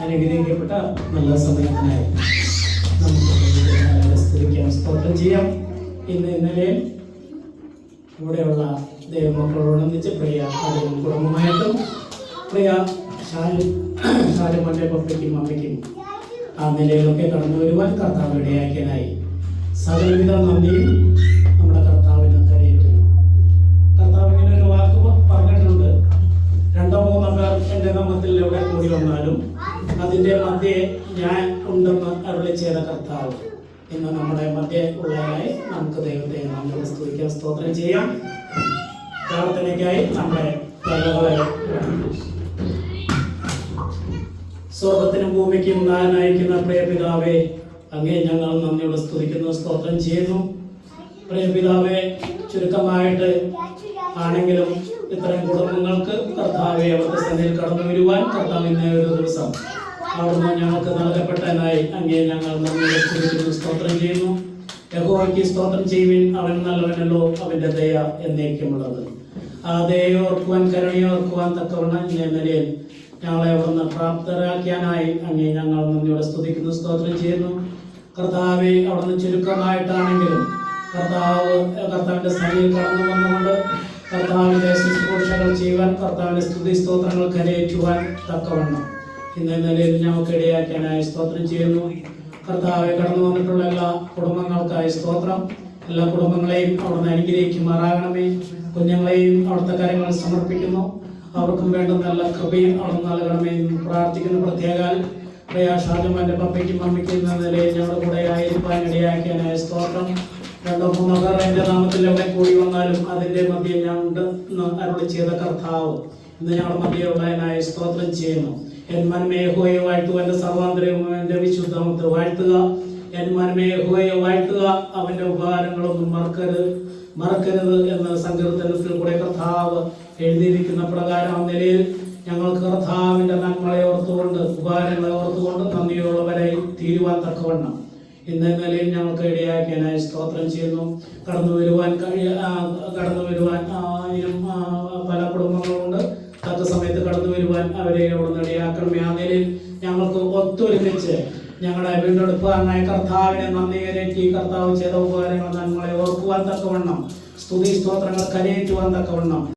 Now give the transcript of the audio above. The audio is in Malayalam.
അനുഗ്രഹിക്കപ്പെട്ട നല്ല സമയത്തിനായി നമുക്ക് സ്തുതിക്കാം, സ്തോത്രം ചെയ്യാം. ഇന്നലെ ഇവിടെയുള്ള ദൈവമക്കളോടൊന്നിച്ച് പ്രിയ കുടുംബമായിട്ടും പ്രിയ ഷാലുമോന്റെ പപ്പയ്ക്കും അമ്മയ്ക്കും ആ നിലയിലൊക്കെ കടന്നു വരുവാൻ കർത്താവ് ഇടയാക്കിയനായി സകലവിധ നന്ദിയും നമ്മുടെ കർത്താവിന് കരയിട്ടുന്നു. കർത്താവ് ഇങ്ങനെ ഒരു വാക്ക് പറഞ്ഞിട്ടുണ്ട്, 2-3 പേർ എൻ്റെ നാമത്തിൽ എവിടെ കൂടി വന്നാലും അതിൻ്റെ മധ്യേ ഞാൻ ഉണ്ടെന്ന് അരുളി ചെയ്ത കർത്താവ് ഇന്ന് നമ്മുടെ മധ്യേ ഉള്ളതായി നമുക്ക് ദൈവത്തെ നമ്മളെ സ്തുതിക്കാൻ, സ്തോത്രം ചെയ്യാം. പ്രാർത്ഥനയ്ക്കായി നമ്മുടെ സ്വർഗത്തിനും ഭൂമിക്കും നായനായിരിക്കുന്ന പ്രിയ പിതാവേ, അങ്ങേ ഞങ്ങൾ നന്ദിയോടെ സ്തുതിക്കുന്നു, സ്തോത്രം ചെയ്യുന്നു. പ്രിയ പിതാവേ, ചുരുക്കമായിട്ട് ആണെങ്കിലും ഇത്തരം കുടുംബങ്ങൾക്ക് കർത്താവെ അവിടുത്തെ സന്നിധിയിൽ കടന്നു വരുവാൻ കർത്താവിൻ്റെ ഒരു ദിവസം അവിടുന്ന് ഞങ്ങൾക്ക് നൽകപ്പെട്ടതിനായി അങ്ങേ ഞങ്ങൾ നന്ദിയോടെ സ്തുതിക്കുന്നു, സ്തോത്രം ചെയ്യുന്നു. യഹോവയ്ക്ക് സ്തോത്രം ചെയ്യുവിൻ, അവൻ നല്ലവനല്ലോ, അവന്റെ ദയ എന്നേക്കുമുള്ളത്. ആ ദയോർക്കുവാൻ കരുണയോർക്കുവാൻ തക്കവണ്ണം ഇന്ന നിലയിൽ ഞങ്ങളെ അവിടുന്ന് പ്രാപ്തരാക്കിയാനായി അങ്ങേ ഞങ്ങൾ നന്ദിയോടെ സ്തുതിക്കുന്നു, സ്തോത്രം ചെയ്യുന്നു. കർത്താവെ, അവിടുന്ന് ചുരുക്കമായിട്ടാണെങ്കിലും കർത്താവിന്റെ സന്നിധിയിൽ കടന്നു വന്നുകൊണ്ട് കർത്താവിന്റെ ശുശ്രൂഷകൾ ചെയ്യുവാൻ, കർത്താവിന്റെ സ്തുതി സ്തോത്രങ്ങൾ കരയേറ്റുവാൻ തക്കവണ്ണം ഇന്ന നിലയിൽ ഞങ്ങൾക്ക് ഇടയാക്കിയാനായി സ്തോത്രം ചെയ്യുന്നു. കർത്താവെ, കടന്നു വന്നിട്ടുള്ള എല്ലാ കുടുംബങ്ങൾക്കായി സ്തോത്രം. എല്ലാ കുടുംബങ്ങളെയും അവിടുന്ന് അനുഗ്രഹിക്കുമാറാകണമേ. കുഞ്ഞുങ്ങളെയും അവിടുത്തെ കാര്യങ്ങൾ സമർപ്പിക്കുന്നു, അവർക്കും വേണ്ടുന്ന എല്ലാ കൃപയും അവിടുന്ന് നൽകണമേ എന്ന് പ്രാർത്ഥിക്കുന്നു. പ്രത്യേകാൽ പ്രിയ ഷാജുമാന്റെ പപ്പയ്ക്കും അമ്മയ്ക്കും എന്ന നിലയിൽ ഞങ്ങളുടെ കൂടെ ആയിരിക്കാൻ ഇടയാക്കിയാനായ സ്തോത്രം. 2-3 പേർ എൻ്റെ നാമത്തിൽ എവിടെ കൂടി വന്നാലും അതിൻ്റെ മധ്യേ ഞാൻ ഉണ്ട് എന്ന് അരുളി ചെയ്ത കർത്താവ് ഇന്ന് ഞങ്ങളുടെ മധ്യയുള്ളതിനായി സ്തോത്രം ചെയ്യുന്നു. എൻ മനമേ യഹോവയെ വാഴ്ത്തുക, എൻ്റെ സർവാന്തരവും എൻ്റെ വിശുദ്ധമത്തെ വാഴ്ത്തുക. എൻ മനമേ യഹോവയെ വാഴ്ത്തുക, അവൻ്റെ ഉപകാരങ്ങളൊന്നും മറക്കരുത് എന്ന സങ്കീർത്തനത്തിൽ കൂടെ കർത്താവ് എഴുതിയിരിക്കുന്ന പ്രകാരം നിലയിൽ ഞങ്ങൾക്ക് കർത്താവിൻ്റെ നന്മകളെ ഓർത്തുകൊണ്ട് ഉപകാരങ്ങളെ ഓർത്തുകൊണ്ട് നന്ദിയുള്ളവരായി തീരുവാൻ തക്കവണ്ണം ഇന്ന നിലയിൽ ഞങ്ങൾക്ക് ഇടയാക്കിയതിനായി സ്തോത്രം ചെയ്യുന്നു. കടന്നു വരുവാൻ പല കുടുംബങ്ങളുണ്ട്. തക്ക സമയത്ത് കടന്നു വരുവാൻ അവരെ അവിടുന്ന് ഇടയാക്കണമേ. ആ നിലയിൽ ഞങ്ങൾക്ക് ഒത്തൊരുമിച്ച് ഞങ്ങളുടെ വീണ്ടെടുപ്പാനായ കർത്താവിനെ നന്ദി കരേറ്റി കർത്താവ് ചെയ്ത ഉപകാരങ്ങൾ നന്മകളെ ഓർക്കുവാൻ തക്കവണ്ണം സ്തുതി സ്തോത്രങ്ങൾ കരയേറ്റുവാൻ തക്കവണ്ണം